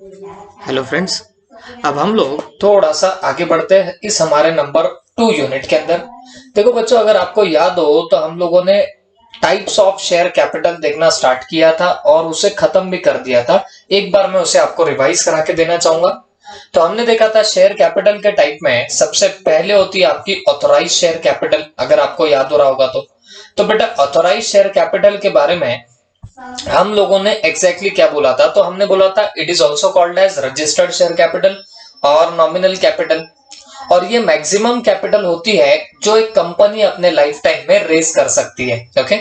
Hello friends. अब हम लोग थोड़ा सा आगे बढ़ते हैं इस हमारे नंबर 2 यूनिट के अंदर। देखो बच्चों, अगर आपको याद हो तो हम लोगों ने टाइप्स ऑफ शेयर कैपिटल देखना स्टार्ट किया था और उसे खत्म भी कर दिया था। एक बार मैं उसे आपको रिवाइज करा के देना चाहूंगा। तो हमने देखा था शेयर कैपिटल के टाइप में सबसे पहले होती है आपकी ऑथोराइज शेयर कैपिटल, अगर आपको याद हो रहा होगा तो बेटा ऑथोराइज शेयर कैपिटल के बारे में हम लोगों ने एग्जैक्टली क्या बोला था? तो हमने बोला था it is also called as registered share capital और नॉमिनल कैपिटल। और ये मैक्सिमम कैपिटल होती है जो एक कंपनी अपने लाइफ टाइम में रेज कर सकती है। ओके।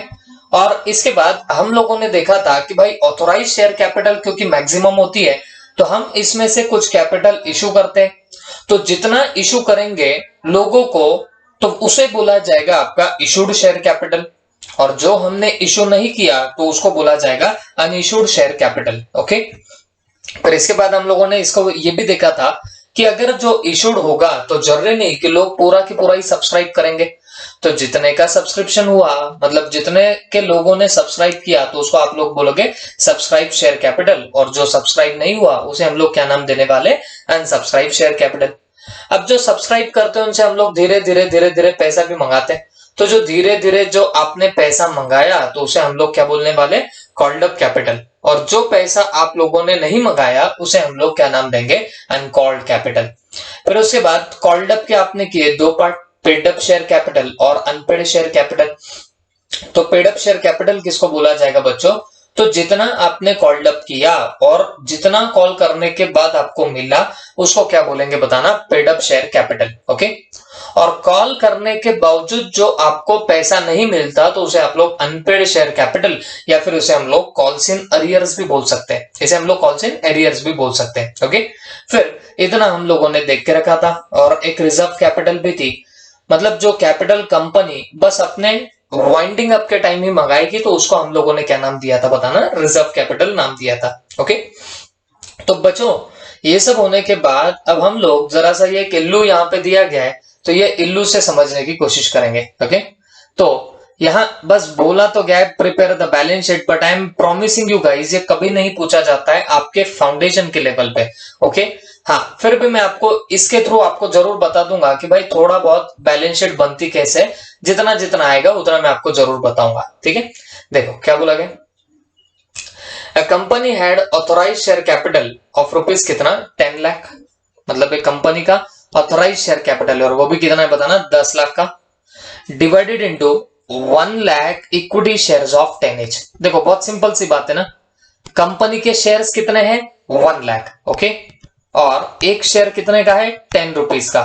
और इसके बाद हम लोगों ने देखा था कि भाई ऑथोराइज शेयर कैपिटल क्योंकि मैक्सिमम होती है तो हम इसमें से कुछ कैपिटल इशू करते हैं। तो जितना इशू करेंगे लोगों को तो उसे बोला जाएगा आपका इशूड शेयर कैपिटल, और जो हमने इशू नहीं किया तो उसको बोला जाएगा अनइशूड शेयर कैपिटल। ओके। पर इसके बाद हम लोगों ने इसको ये भी देखा था कि अगर जो इशूड होगा तो जरूरी नहीं कि लोग पूरा की पूरा ही सब्सक्राइब करेंगे। तो जितने का सब्सक्रिप्शन हुआ, मतलब जितने के लोगों ने सब्सक्राइब किया तो उसको आप लोग बोलोगे सब्सक्राइब शेयर कैपिटल, और जो सब्सक्राइब नहीं हुआ उसे हम लोग क्या नाम देने वाले? Unsubscribe share capital. अब जो सब्सक्राइब करते हैं उनसे हम लोग धीरे धीरे पैसा भी मंगाते हैं। तो जो धीरे धीरे जो आपने पैसा मंगाया तो उसे हम लोग क्या बोलने वाले? Called up capital. और जो पैसा आप लोगों ने नहीं मंगाया उसे हम लोग क्या नाम देंगे? Uncalled capital. फिर उसके बाद कॉल्ड अप के आपने किए दो part, paid up share capital और अनपेड शेयर कैपिटल। तो पेड अप शेयर कैपिटल किसको बोला जाएगा बच्चों? तो जितना आपने कॉल्ड अप किया और जितना कॉल करने के बाद आपको मिला उसको क्या बोलेंगे बताना? Paid up share capital. Okay. और कॉल करने के बावजूद जो आपको पैसा नहीं मिलता तो उसे आप लोग अनपेड शेयर कैपिटल, या फिर उसे हम लोग कॉल्स इन अरियर्स भी बोल सकते हैं। इसे हम लोग कॉल्स इन एरियर्स भी बोल सकते हैं। ओके। फिर इतना हम लोगों ने देख के रखा था। और एक रिजर्व कैपिटल भी थी, मतलब जो कैपिटल कंपनी बस अपने वाइंडिंग अप के टाइम ही मंगाएगी तो उसको हम लोगों ने क्या नाम दिया था बताना? रिजर्व कैपिटल नाम दिया था। ओके। तो बच्चों, ये सब होने के बाद अब हम लोग जरा सा ये इल्लू यहाँ पे दिया गया है तो ये इल्लू से समझने की कोशिश करेंगे। ओके। तो यहाँ बस बोला तो गया है prepare the balance sheet, but I am promising you guys ये कभी नहीं पूछा जाता है आपके फाउंडेशन के लेवल पे। ओके। हाँ, फिर भी मैं आपको इसके थ्रू आपको जरूर बता दूंगा कि भाई थोड़ा बहुत बैलेंस शीट बनती कैसे, जितना जितना आएगा उतना मैं आपको जरूर बताऊंगा। ठीक है। देखो क्या बोला गया? A company had authorized share capital of rupees कितना? 10 लाख। मतलब एक कंपनी का ऑथोराइज शेयर कैपिटल है और वो भी कितना है बताना? 10 लाख का। Divided into 1 lakh equity shares of 10 each। देखो बहुत सिंपल सी बात है ना, कंपनी के शेयर्स कितने हैं? 1 लाख। ओके। और एक शेयर कितने का है? 10 रुपीज का।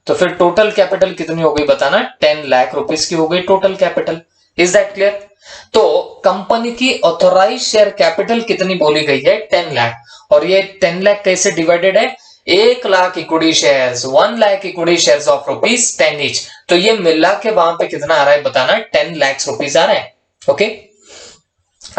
तो फिर टोटल कैपिटल कितनी हो गई बताना? 10 लाख रुपीज की हो गई total capital. Is that clear? तो कंपनी की ऑथोराइज शेयर कैपिटल कितनी बोली गई है? 10 लाख। और ये 10 लाख कैसे डिवाइडेड है? 1 lakh equity shares, 1 lakh equity shares of rupees 10 each। तो ये मिला के वहां पे कितना आ रहा है बताना? 10 लाख रुपीज आ रहा है। ओके।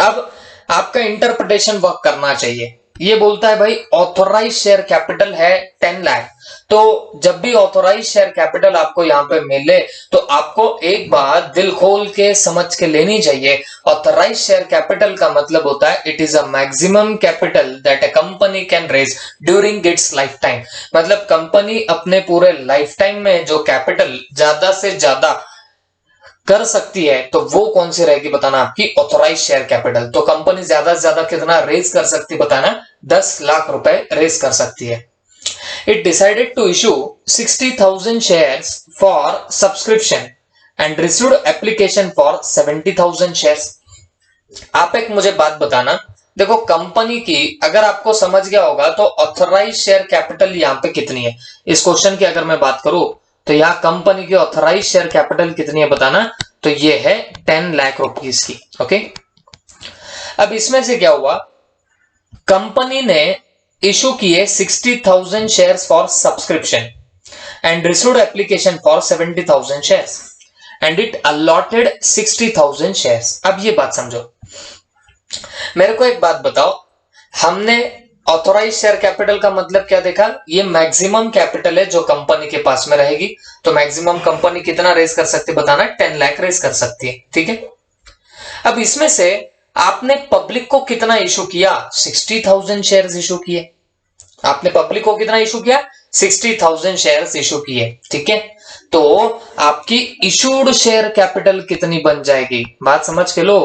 अब आपका इंटरप्रिटेशन वर्क करना चाहिए। ये बोलता है भाई ऑथोराइज शेयर कैपिटल है 10 लाख, तो जब भी ऑथोराइज शेयर कैपिटल आपको यहां पे मिले तो आपको एक बात दिल खोल के समझ के लेनी चाहिए। ऑथोराइज शेयर कैपिटल का मतलब होता है it is a maximum capital that a company can raise during its life time. मतलब कंपनी अपने पूरे लाइफ टाइम में जो कैपिटल ज्यादा से ज्यादा कर सकती है तो वो कौन सी रहेगी बताना? आपकी ऑथोराइज शेयर कैपिटल। तो कंपनी ज्यादा से ज्यादा कितना रेज कर सकती है बताना? 10 लाख रुपए रेज कर सकती है। It decided to issue 60,000 shares for subscription and received application for 70,000 shares. आप एक मुझे बात बताना, देखो कंपनी की अगर आपको समझ गया होगा तो ऑथोराइज शेयर कैपिटल यहां पे कितनी है? इस क्वेश्चन की अगर मैं बात करूं तो यहां कंपनी की ऑथोराइज शेयर कैपिटल कितनी है बताना? तो ये है 10 लाख रुपीस की। ओके। अब इसमें से क्या हुआ? कंपनी ने इशू किए 60,000 shares for subscription and received application for 70,000 shares and it allotted 60,000 shares. अब ये बात समझो, मेरे को एक बात बताओ, हमने ऑथोराइज शेयर कैपिटल का मतलब क्या देखा? ये मैक्सिमम कैपिटल है जो कंपनी के पास में रहेगी। तो मैक्सिमम कंपनी कितना रेज कर सकती है बताना? 10 लाख रेज कर सकती है। ठीक है। अब इसमें से आपने पब्लिक को कितना इशू किया? 60,000 शेयर्स इशू किए। आपने पब्लिक को कितना इशू किया, 60,000 शेयर्स इशू किए, ठीक है। तो आपकी इशूड शेयर कैपिटल कितनी बन जाएगी, बात समझ के लो।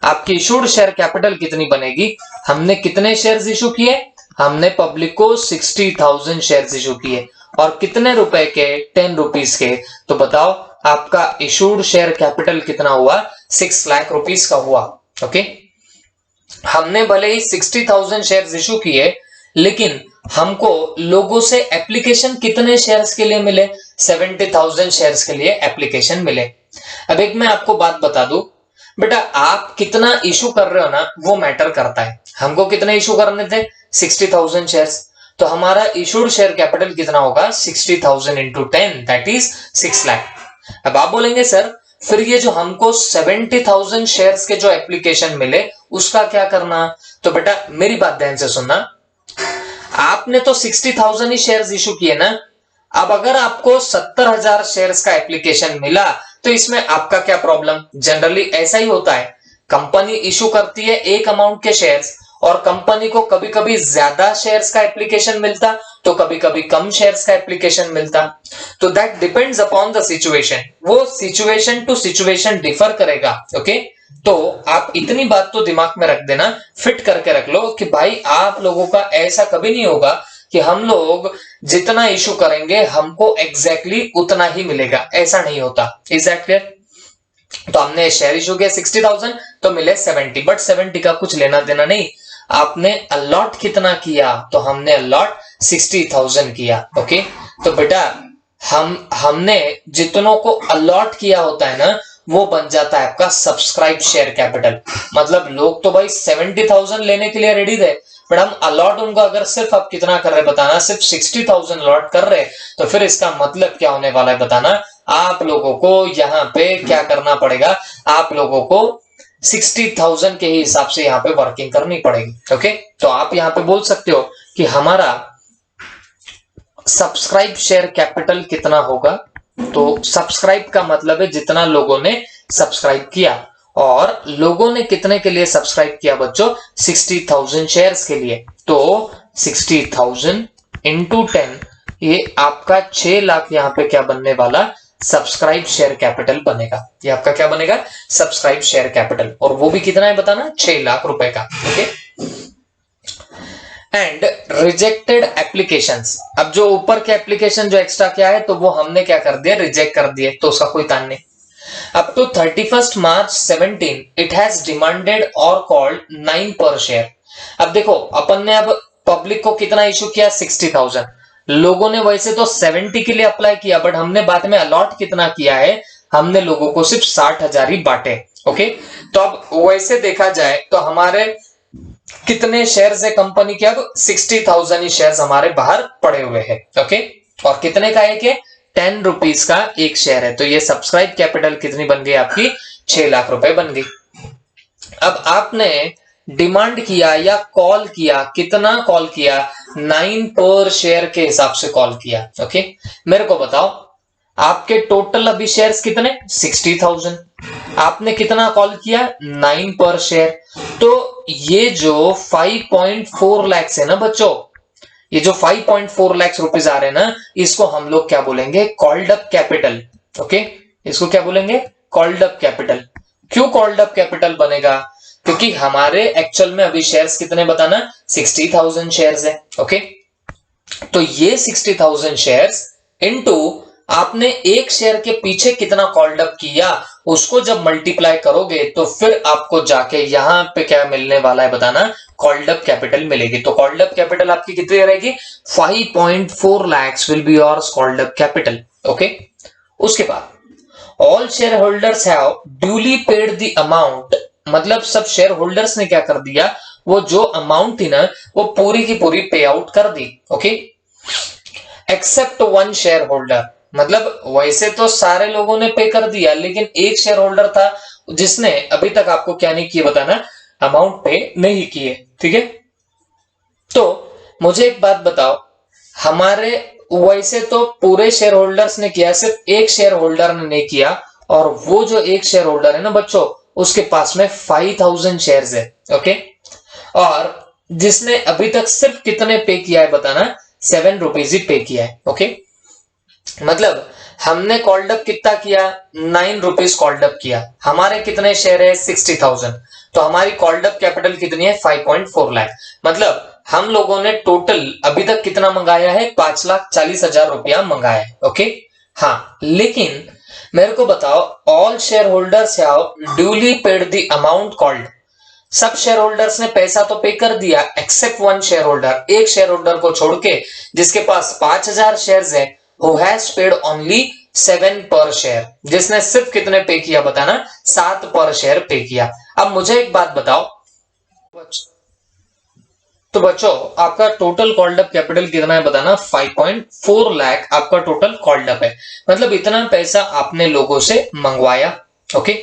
आपकी इशूड शेयर कैपिटल कितनी बनेगी, हमने कितने शेयर्स इशू किए, हमने पब्लिक को 60,000 शेयर्स इशू किए और कितने रुपए के, 10 रुपीज के। तो बताओ आपका इशूड शेयर कैपिटल कितना हुआ, 6 लाख रुपीस का हुआ। ओके, हमने भले ही 60,000 शेयर्स इशू किए, लेकिन हमको लोगों से एप्लीकेशन कितने शेयर्स के लिए मिले, 70,000 शेयर्स के लिए एप्लीकेशन मिले। अब एक मैं आपको बात बता दूं, बेटा आप कितना इशू कर रहे हो ना वो मैटर करता है। हमको कितने इशू करने थे, 60,000 शेयर्स, तो हमारा इशूड शेयर कैपिटल कितना होगा, 60,000 इंटू 10 दैट इज 6 लाख। अब आप बोलेंगे सर फिर ये जो हमको 70,000 शेयर्स के जो एप्लीकेशन मिले उसका क्या करना, तो बेटा मेरी बात ध्यान से सुनना, आपने तो 60,000 ही शेयर्स इशू किए ना। अब अगर आपको 70,000 शेयर्स का एप्लीकेशन मिला तो इसमें आपका क्या प्रॉब्लम। जनरली ऐसा ही होता है, कंपनी इशू करती है एक अमाउंट के शेयर्स और कंपनी को कभी कभी ज्यादा शेयर्स का एप्लीकेशन मिलता तो कभी कभी कम शेयर्स का एप्लीकेशन मिलता। तो that depends upon the situation, वो सिचुएशन टू सिचुएशन डिफर करेगा। ओके, तो आप इतनी बात तो दिमाग में रख देना, फिट करके रख लो कि भाई आप लोगों का ऐसा कभी नहीं होगा कि हम लोग जितना इशू करेंगे हमको एग्जैक्टली उतना ही मिलेगा, ऐसा नहीं होता। Is that clear. तो हमने शेयर इशू किया 60,000 तो मिले 70, बट 70 का कुछ लेना देना नहीं। आपने अलॉट कितना किया, तो हमने अलॉट 60,000 किया। ओके, तो बेटा हमने जितनों को अलॉट किया होता है ना वो बन जाता है आपका सब्सक्राइब शेयर कैपिटल। मतलब लोग तो भाई 70,000 लेने के लिए रेडी थे, बट हम अलॉट उनको अगर सिर्फ आप कितना कर रहे बताना, सिर्फ 60,000 अलॉट कर रहे, तो फिर इसका मतलब क्या होने वाला है बताना। आप लोगों को यहाँ पे क्या करना पड़ेगा, आप लोगों को 60,000 के हिसाब से यहाँ पे वर्किंग करनी पड़ेगी। ओके, तो आप यहाँ पे बोल सकते हो कि हमारा सब्सक्राइब शेयर कैपिटल कितना होगा। तो सब्सक्राइब का मतलब है जितना लोगों ने सब्सक्राइब किया, और लोगों ने कितने के लिए सब्सक्राइब किया बच्चों, 60,000 शेयर्स के लिए। तो 60,000 इंटू 10, ये आपका 6 लाख यहाँ पे क्या बनने वाला, सब्सक्राइब शेयर कैपिटल बनेगा। ये आपका क्या बनेगा, सब्सक्राइब शेयर कैपिटल, और वो भी कितना है बताना, 6 लाख रुपए का। Okay, and rejected applications. अब जो ऊपर के एप्लीकेशन जो एक्स्ट्रा क्या है तो वो हमने क्या कर दिया, रिजेक्ट कर दिए, तो उसका कोई तान नहीं। Up to 31st March 17 it has demanded और कॉल्ड 9 पर शेयर। अब देखो अपन ने अब पब्लिक को कितना इशू किया, 60,000। लोगों ने वैसे तो 70 के लिए अप्लाई किया, बट हमने बाद में अलॉट कितना किया है, हमने लोगों को सिर्फ 60,000 ही बांटे। ओके, तो अब वैसे देखा जाए तो हमारे कितने शेयर्स है कंपनी के, अब 60,000 ही शेयर्स हमारे बाहर पड़े हुए हैं। ओके, और कितने का एक है, 10 रुपीज का एक शेयर है। तो ये सब्सक्राइब कैपिटल कितनी बन गई आपकी, 6 लाख रुपए बन गई। अब आपने डिमांड किया या कॉल किया, कितना कॉल किया, 9 पर शेयर के हिसाब से कॉल किया। ओके, मेरे को बताओ आपके टोटल अभी शेयर्स कितने, 60,000, आपने कितना कॉल किया, 9 पर शेयर। तो ये जो 5.4 लाख है ना बच्चों, ये जो 5.4 लाख रुपीज आ रहे हैं ना, इसको हम लोग क्या बोलेंगे, कॉल्ड अप कैपिटल। ओके, इसको क्या बोलेंगे, कॉल्ड अप कैपिटल। क्यों कॉल्ड अप कैपिटल बनेगा, क्योंकि हमारे एक्चुअल में अभी शेयर्स कितने बताना, 60,000 शेयर्स है। ओके, तो ये 60,000 शेयर्स इनटू आपने एक शेयर के पीछे कितना कॉल्ड अप किया, उसको जब मल्टीप्लाई करोगे तो फिर आपको जाके यहां पे क्या मिलने वाला है बताना, कॉल्ड अप कैपिटल मिलेगी। तो कॉल्ड अप कैपिटल आपकी कितनी रहेगी, 5.4 lakhs will be yours called up capital. Okay, उसके बाद all share holders have duly paid the amount, मतलब सब शेयर होल्डर्स ने क्या कर दिया, वो जो अमाउंट थी ना वो पूरी की पूरी पे आउट कर दी। Okay, except one share holder, मतलब वैसे तो सारे लोगों ने पे कर दिया, लेकिन एक शेयर होल्डर था जिसने अभी तक आपको क्या नहीं किया बताना, अमाउंट पे नहीं किए। ठीक है, तो मुझे एक बात बताओ, हमारे वैसे तो पूरे शेयर होल्डर्स ने किया, सिर्फ एक शेयर होल्डर ने नहीं किया, और वो जो एक शेयर होल्डर है ना बच्चों, उसके पास में 5,000 शेयर्स है। ओके, और जिसने अभी तक सिर्फ कितने पे किया है बताना, 7 रुपीज ही पे किया है। ओके, मतलब हमने कॉल्ड अप कितना किया, 9 रुपीज कॉल्ड अप किया, हमारे कितने शेयर है 60,000, तो हमारी कॉल्ड अप कैपिटल कितनी है 5.4 लाख। मतलब हम लोगों ने टोटल अभी तक कितना मंगाया है, 5,40,000 रुपया मंगाया है। ओके, हाँ, लेकिन मेरे को बताओ, all share holders have duly paid the amount called. सब शेयर होल्डर्स ने पैसा तो पे कर दिया एक्सेप्ट वन शेयर होल्डर, एक शेयर होल्डर को छोड़ के जिसके पास 5,000 शेयर्स है, हु हैज पेड ओनली 7 पर शेयर, जिसने सिर्फ कितने पे किया बताना, 7 पर शेयर पे किया। अब मुझे एक बात बताओ, तो बच्चों आपका टोटल कॉल्ड अप कैपिटल कितना है बताना, 5.4 लाख आपका टोटल कॉल्ड अप है। मतलब इतना पैसा आपने लोगों से मंगवाया। ओके,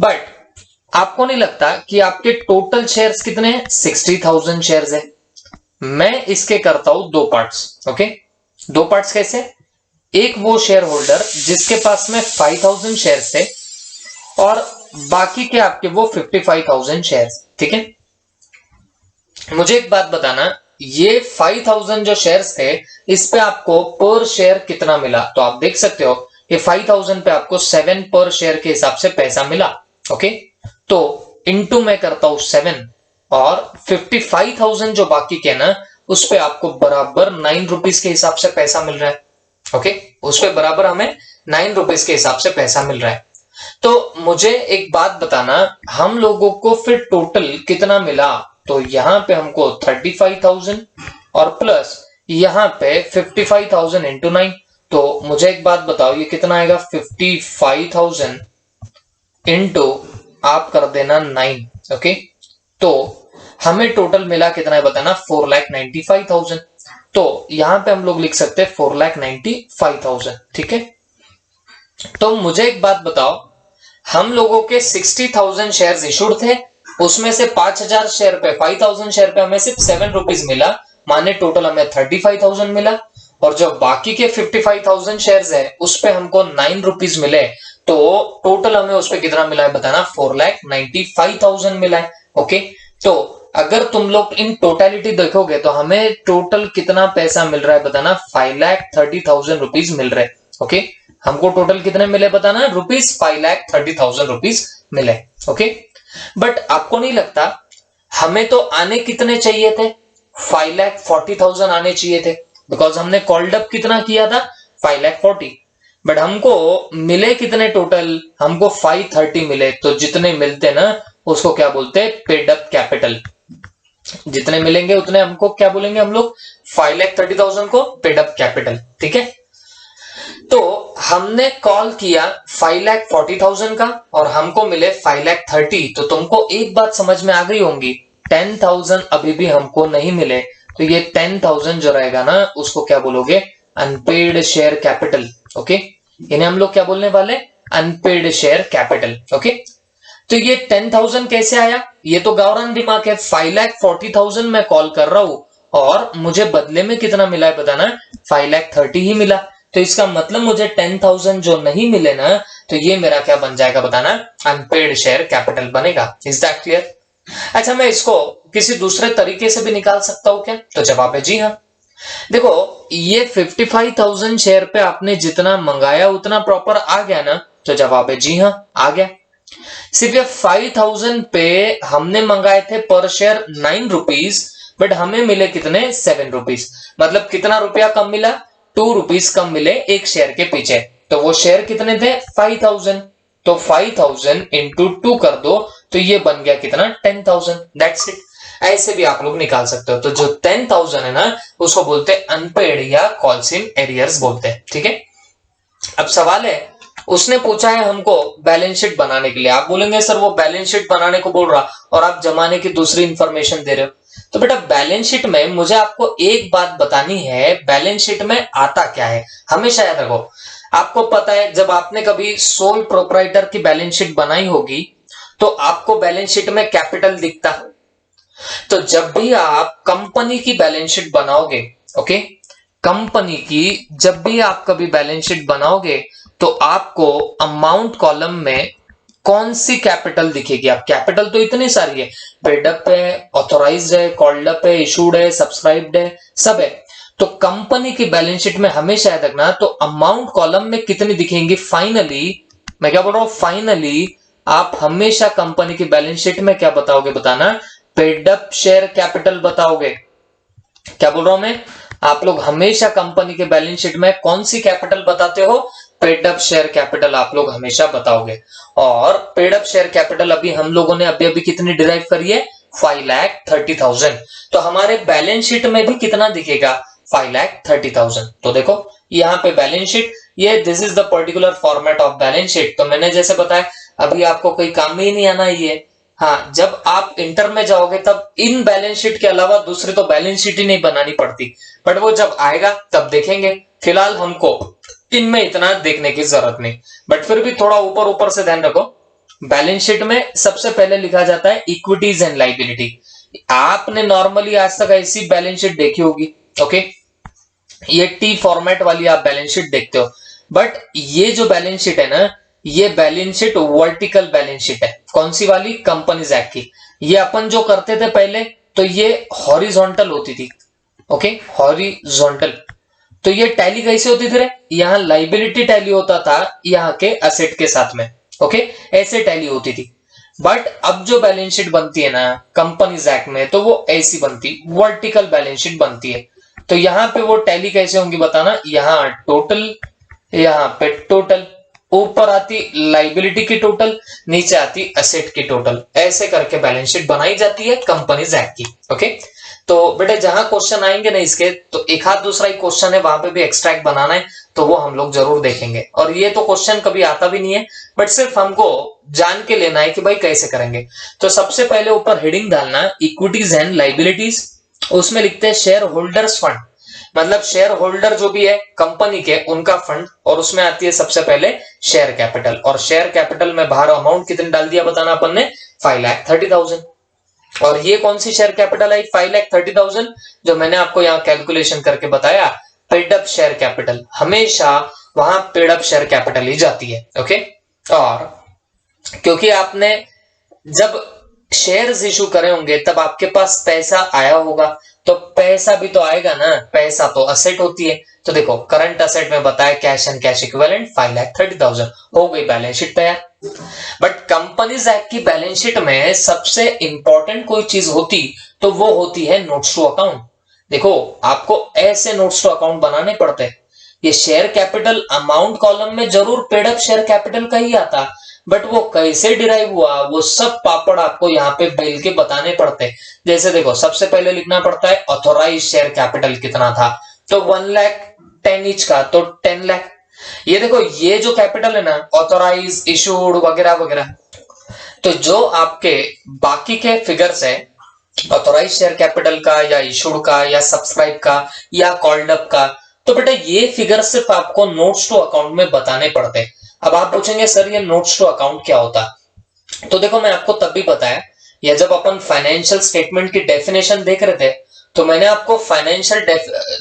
बट आपको नहीं लगता कि आपके टोटल शेयर्स कितने हैं, 60,000 शेयर्स है। मैं इसके करता हूं दो पार्ट्स। ओके, दो पार्ट्स कैसे, एक वो शेयर होल्डर जिसके पास में 5,000 शेयर्स थे और बाकी के आपके वो 55,000 शेयर्स। ठीक है, मुझे एक बात बताना, ये 5,000 जो शेयर्स थे इस पे आपको पर शेयर कितना मिला, तो आप देख सकते हो ये 5,000 पे आपको 7 पर शेयर के हिसाब से पैसा मिला। ओके, तो इनटू मैं करता हूं 7 और 55,000 जो बाकी के ना उस पे आपको बराबर 9 रुपीज के हिसाब से पैसा मिल रहा है। ओके, उस पे बराबर हमें 9 रुपीज के हिसाब से पैसा मिल रहा है। तो मुझे एक बात बताना, हम लोगों को फिर टोटल कितना मिला, तो यहां पे हमको 35,000 और प्लस यहां पे 55,000 इंटू 9। तो मुझे एक बात बताओ, ये कितना आएगा, 55,000 इंटू आप कर देना 9। ओके, तो हमें टोटल मिला कितना है बताना, 4,95,000। तो यहां पे हम लोग लिख सकते हैं 4,95,000। ठीक है, तो मुझे एक बात बताओ, हम लोगों के 60,000 शेयर्स इशूड थे, उसमें से 5,000 शेयर पे 5,000 शेयर पे हमें सिर्फ 7 रुपीज मिला, माने टोटल हमें 35,000 मिला। और जो बाकी के 55,000 शेयर्स है उस पे हमको 9 रुपीज मिले, तो टोटल हमें उस पे कितना मिला है बताना, 4,95,000 मिला है। ओके, तो अगर तुम लोग इन टोटलिटी देखोगे तो हमें टोटल कितना पैसा मिल रहा है बताना, 5,30,000 रुपीज मिल रहे। ओके, हमको टोटल कितने मिले बताना, रुपीज 5,30,000 रुपीज मिले। ओके, बट आपको नहीं लगता हमें तो आने कितने चाहिए थे, 5,40,000 आने चाहिए थे, बिकॉज हमने कॉल्ड अप कितना किया था, 5,40,000, बट हमको मिले कितने टोटल, हमको 530 मिले। तो जितने मिलते ना उसको क्या बोलते हैं, पेड अप कैपिटल। जितने मिलेंगे उतने हमको क्या बोलेंगे हम लोग, 5,30,000 को पेड अप कैपिटल। ठीक है, तो हमने कॉल किया 5,40,000 का और हमको मिले 5,30,000। तो तुमको एक बात समझ में आ गई होंगी, 10,000 अभी भी हमको नहीं मिले, तो ये 10,000 जो रहेगा ना उसको क्या बोलोगे, अनपेड शेयर कैपिटल। ओके, इन्हें हम लोग क्या बोलने वाले, अनपेड शेयर कैपिटल। ओके, तो ये 10,000 कैसे आया, ये तो गावरान दिमाग है। 5,40,000 मैं कॉल कर रहा हूं और मुझे बदले में कितना मिला है बताना, 5,30,000 ही मिला। तो इसका मतलब मुझे 10,000 जो नहीं मिले ना, तो ये मेरा क्या बन जाएगा बताना, अनपेड शेयर कैपिटल बनेगा। Is that clear? अच्छा, मैं इसको किसी दूसरे तरीके से भी निकाल सकता हूं क्या, तो जवाब है जी हाँ। देखो, ये 55,000 शेयर पे आपने जितना मंगाया उतना प्रॉपर आ गया ना, तो जवाब है जी हाँ, आ गया। सिर्फ ये 5,000 पे हमने मंगाए थे पर शेयर 9 रुपीज, बट हमें मिले कितने, 7 रुपीज। मतलब कितना रुपया कम मिला, 2 रुपीज कम मिले एक शेयर के पीछे। तो वो शेयर कितने थे, 5,000। तो 5,000 इंटू 2 कर दो, तो ये बन गया कितना, 10,000। That's it. ऐसे भी आप लोग निकाल सकते हो। तो जो 10,000 है ना उसको बोलते हैं अनपेड या कॉल्स इन एरियर्स बोलते हैं। ठीक है, अब सवाल है, उसने पूछा है हमको बैलेंस शीट बनाने के लिए। आप बोलेंगे सर वो बैलेंस शीट बनाने को बोल रहा और आप जमाने की दूसरी इंफॉर्मेशन दे रहे हो। तो बेटा बैलेंस शीट में मुझे आपको एक बात बतानी है, बैलेंस शीट में आता क्या है, हमेशा याद रखो। आपको पता है जब आपने कभी सोल प्रोप्राइटर की बैलेंस शीट बनाई होगी तो आपको बैलेंस शीट में कैपिटल दिखता। तो जब भी आप कंपनी की बैलेंस शीट बनाओगे, ओके, कंपनी की जब भी आप कभी बैलेंस शीट बनाओगे तो आपको अमाउंट कॉलम में कौन सी कैपिटल दिखेगी? अब कैपिटल तो इतनी सारी है, पेड अप है, ऑथोराइज्ड है, कॉल्ड अप है, इशूड है, सब्सक्राइब्ड है, सब है। तो कंपनी की बैलेंस शीट में हमेशा याद रखना, तो अमाउंट कॉलम में कितनी दिखेंगी? फाइनली, मैं क्या बोल रहा हूं, फाइनली आप हमेशा कंपनी की बैलेंस शीट में क्या बताओगे? बताना, पेड अप शेयर कैपिटल बताओगे। क्या बोल रहा हूं मैं? आप लोग हमेशा कंपनी के बैलेंस शीट में कौन सी कैपिटल बताते हो? पेड अप शेयर कैपिटल आप लोग हमेशा बताओगे। और पेड अप शेयर कैपिटल अभी हम लोगों ने अभी अभी कितनी डिराइव करी है? 5,30,000। तो हमारे बैलेंस शीट में भी कितना दिखेगा? 5,30,000। तो देखो यहाँ पे बैलेंस शीट, ये this is the particular format of balance sheet. तो मैंने जैसे बताया, अभी आपको कोई काम ही नहीं आना ये। हाँ, जब आप इंटर में जाओगे तब इन बैलेंस शीट के अलावा दूसरी तो बैलेंस शीट ही नहीं बनानी पड़ती, बट वो जब आएगा तब देखेंगे। फिलहाल हमको इनमें इतना देखने की जरूरत नहीं, बट फिर भी थोड़ा ऊपर ऊपर से ध्यान रखो। बैलेंस शीट में सबसे पहले लिखा जाता है इक्विटीज एंड लाइबिलिटी। आपने नॉर्मली आज तक ऐसी बैलेंस शीट देखी होगी, ओके, ये टी फॉर्मेट वाली आप बैलेंस शीट देखते हो। बट ये जो बैलेंस शीट है ना, ये balance sheet vertical balance sheet है। कौन सी वाली? कंपनीज एक्ट की। ये अपन जो करते थे पहले, तो ये हॉरिजॉन्टल होती थी, ओके, हॉरिजॉन्टल। तो ये टैली कैसे होती थी रे? यहाँ लाइबिलिटी टैली होता था यहाँ के असेट के साथ में, ओके, ऐसे टैली होती थी। बट अब जो बैलेंस शीट बनती है ना कंपनीज एक्ट में, तो वो ऐसी बनती, वर्टिकल बैलेंस शीट बनती है। तो यहाँ पे वो टैली कैसे होंगी बताना, यहाँ टोटल, यहाँ पे टोटल, ऊपर आती लाइबिलिटी की टोटल, नीचे आती असेट की टोटल, ऐसे करके बैलेंस शीट बनाई जाती है कंपनीज एक्ट की, ओके। तो बेटे जहां क्वेश्चन आएंगे ना इसके, तो एक हाथ दूसरा ही क्वेश्चन है, वहां पे भी एक्सट्रैक्ट बनाना है, तो वो हम लोग जरूर देखेंगे। और ये तो क्वेश्चन कभी आता भी नहीं है, बट सिर्फ हमको जान के लेना है कि भाई कैसे करेंगे। तो सबसे पहले ऊपर हेडिंग डालना इक्विटीज एंड लाइबिलिटीज, उसमें लिखते हैं शेयर होल्डर्स फंड, मतलब शेयर होल्डर जो भी है कंपनी के, उनका फंड, और उसमें आती है सबसे पहले शेयर कैपिटल। और शेयर कैपिटल में बाहर अमाउंट कितने डाल दिया बताना अपन ने? 5,30,000। और ये कौन सी शेयर कैपिटल है 5,30,000? जो मैंने आपको यहाँ कैलकुलेशन करके बताया, पेड अप शेयर कैपिटल। हमेशा वहां पेड अप शेयर कैपिटल ही जाती है, ओके। और क्योंकि आपने जब शेयर्स इशू करे होंगे तब आपके पास पैसा आया होगा, तो पैसा भी तो आएगा ना, पैसा तो असेट होती है। तो देखो करंट असेट में बताया कैश एंड कैश इक्विवेलेंट 5,30,000, हो गई बैलेंस शीट तैयार। बट कंपनीज एक्ट की बैलेंस शीट में सबसे इंपॉर्टेंट कोई चीज होती तो वो होती है नोट्स टू अकाउंट। देखो आपको ऐसे नोट्स टू अकाउंट बनाने पड़ते हैं। ये शेयर कैपिटल अमाउंट कॉलम में जरूर पेड अप शेयर कैपिटल का ही आता, बट वो कैसे डिराइव हुआ वो सब पापड़ आपको यहाँ पे बेल के बताने पड़ते हैं। जैसे देखो सबसे पहले लिखना पड़ता है ऑथोराइज शेयर कैपिटल कितना था, तो 1,10,000 ईच का, तो 10 लाख। ये देखो ये जो कैपिटल है ना, ऑथोराइज, इशूड वगैरह वगैरह, तो जो आपके बाकी के फिगर्स है ऑथोराइज शेयर कैपिटल का या इशूड का या सब्सक्राइब का या कॉल्ड अप का, तो बेटा ये फिगर सिर्फ आपको नोट्स टू अकाउंट में बताने पड़ते हैं। अब आप पूछेंगे सर ये नोट्स टू अकाउंट क्या होता? तो देखो मैं आपको तब भी बताया, या जब अपन फाइनेंशियल स्टेटमेंट की डेफिनेशन देख रहे थे, तो मैंने आपको फाइनेंशियल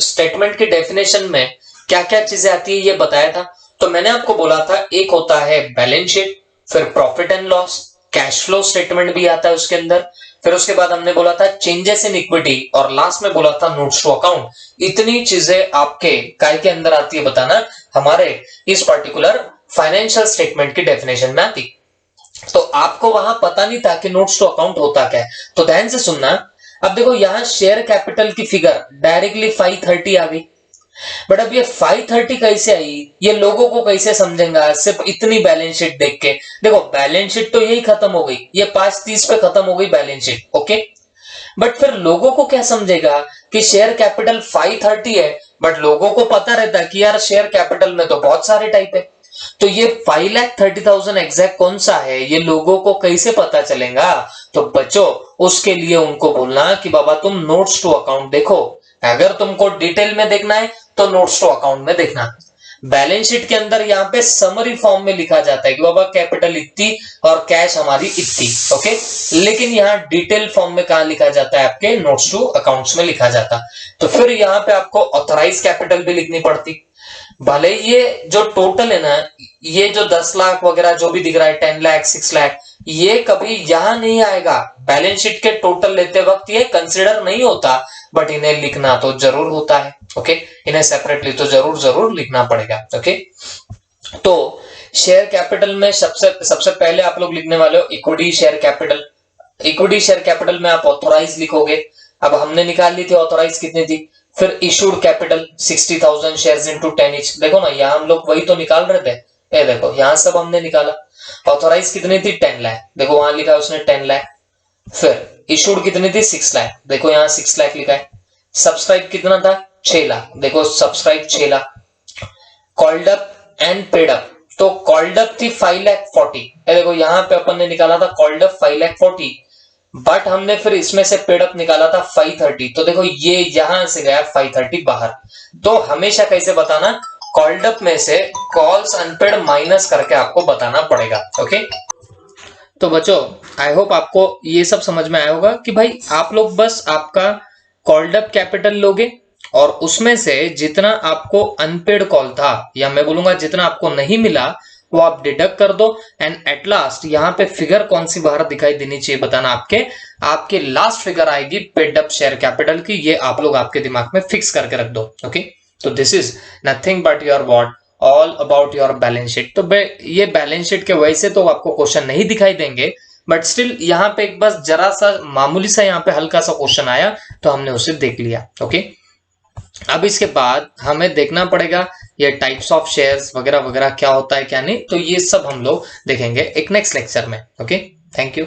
स्टेटमेंट की डेफिनेशन में क्या क्या चीजें आती है ये बताया था। तो मैंने आपको बोला था एक होता है बैलेंस शीट, फिर profit and loss, cash flow statement भी आता है उसके अंदर, फिर उसके बाद हमने बोला था चेंजेस इन इक्विटी, और लास्ट में बोला था नोट्स टू अकाउंट। इतनी चीजें आपके काय के अंदर आती है बताना, हमारे इस पर्टिकुलर फाइनेंशियल स्टेटमेंट की डेफिनेशन में आती। तो आपको वहां पता नहीं था कि नोट्स टू अकाउंट होता क्या है, तो ध्यान से सुनना। अब देखो यहां शेयर कैपिटल की फिगर डायरेक्टली 530 आ गई, बट अब ये 530 कैसे आई, ये लोगों को कैसे समझेगा सिर्फ इतनी बैलेंस शीट देख के? देखो बैलेंस शीट तो यही खत्म हो गई, ये 530 पे खत्म हो गई बैलेंस शीट, ओके। बट फिर लोगों को क्या समझेगा कि शेयर कैपिटल 530 है, बट लोगों को पता रहता है कि यार शेयर कैपिटल में तो बहुत सारे टाइप है, तो ये 5,30,000 एग्जैक्ट कौन सा है ये लोगों को कैसे पता चलेगा? तो बच्चों उसके लिए उनको बोलना कि बाबा तुम नोट्स टू अकाउंट देखो, अगर तुमको डिटेल में देखना है तो नोट्स टू अकाउंट में देखना। बैलेंस शीट के अंदर यहाँ पे समरी फॉर्म में लिखा जाता है कि बाबा कैपिटल इतनी और कैश हमारी इतनी, ओके। लेकिन यहाँ डिटेल फॉर्म में कहा लिखा जाता है? आपके नोट्स टू अकाउंट्स में लिखा जाता। तो फिर यहाँ पे आपको ऑथराइज कैपिटल भी लिखनी पड़ती। भले ये जो टोटल है ना, ये जो 10 लाख वगैरह जो भी दिख रहा है, 10 लाख 6 लाख, ये कभी यहां नहीं आएगा। बैलेंस शीट के टोटल लेते वक्त ये कंसिडर नहीं होता, बट इन्हें लिखना तो जरूर होता है। ओके, इन्हें सेपरेटली तो जरूर लिखना पड़ेगा। ओके, तो शेयर कैपिटल में सबसे पहले आप लोग लिखने वाले हो equity share capital. Equity share capital में आप ऑथोराइज लिखोगे। अब हमने निकाल ली थी ऑथोराइज कितनी थी। फिर issued capital 60,000 shares into 10 each. देखो ना, यहां हम लोग वही तो निकाल रहे थे, ये देखो यहां सब हमने निकाला। ऑथोराइज कितनी थी 10 लाख, देखो वहां लिखा है उसने 10 लाख। फिर इशूड कितनी थी 6 लाख, देखो यहां 6 लाख लिखा है। सब्सक्राइब कितना था 6 लाख, देखो subscribe 6 lakh. Called up and paid up, तो कॉल्ड अप थी 5,40,000, देखो यहां पे अपन ने निकाला था कॉल्ड अप 5,40,000, बट हमने फिर इसमें से पेड अप निकाला था 530, तो देखो ये यहां से गया 530 बाहर। तो हमेशा कैसे बताना, कॉल्ड अप में से कॉल्स अनपेड माइनस करके आपको बताना पड़ेगा। ओके, तो बच्चों आई होप आपको ये सब समझ में आया होगा कि भाई आप लोग बस आपका कॉल्ड अप कैपिटल लोगे और उसमें से जितना आपको अनपेड कॉल था, या मैं बोलूंगा जितना आपको नहीं मिला, वो आप डिडक्ट कर दो। एंड एट लास्ट यहाँ पे फिगर कौन सी बाहर दिखाई देनी चाहिए बताना, आपके लास्ट फिगर आएगी पेड अप शेयर कैपिटल की। ये आप लोग आपके दिमाग में फिक्स करके रख दो। ओके, तो this is nothing but your what all about your balance sheet. तो ये बैलेंस शीट के वजह से तो आपको क्वेश्चन नहीं दिखाई देंगे, बट स्टिल यहाँ पे एक बस जरा सा मामूली सा यहाँ पे हल्का सा क्वेश्चन आया तो हमने उसे देख लिया। ओके, अब इसके बाद हमें देखना पड़ेगा ये टाइप्स ऑफ शेयर्स वगैरह वगैरह क्या होता है क्या नहीं, तो ये सब हम लोग देखेंगे एक नेक्स्ट लेक्चर में। Okay, thank you.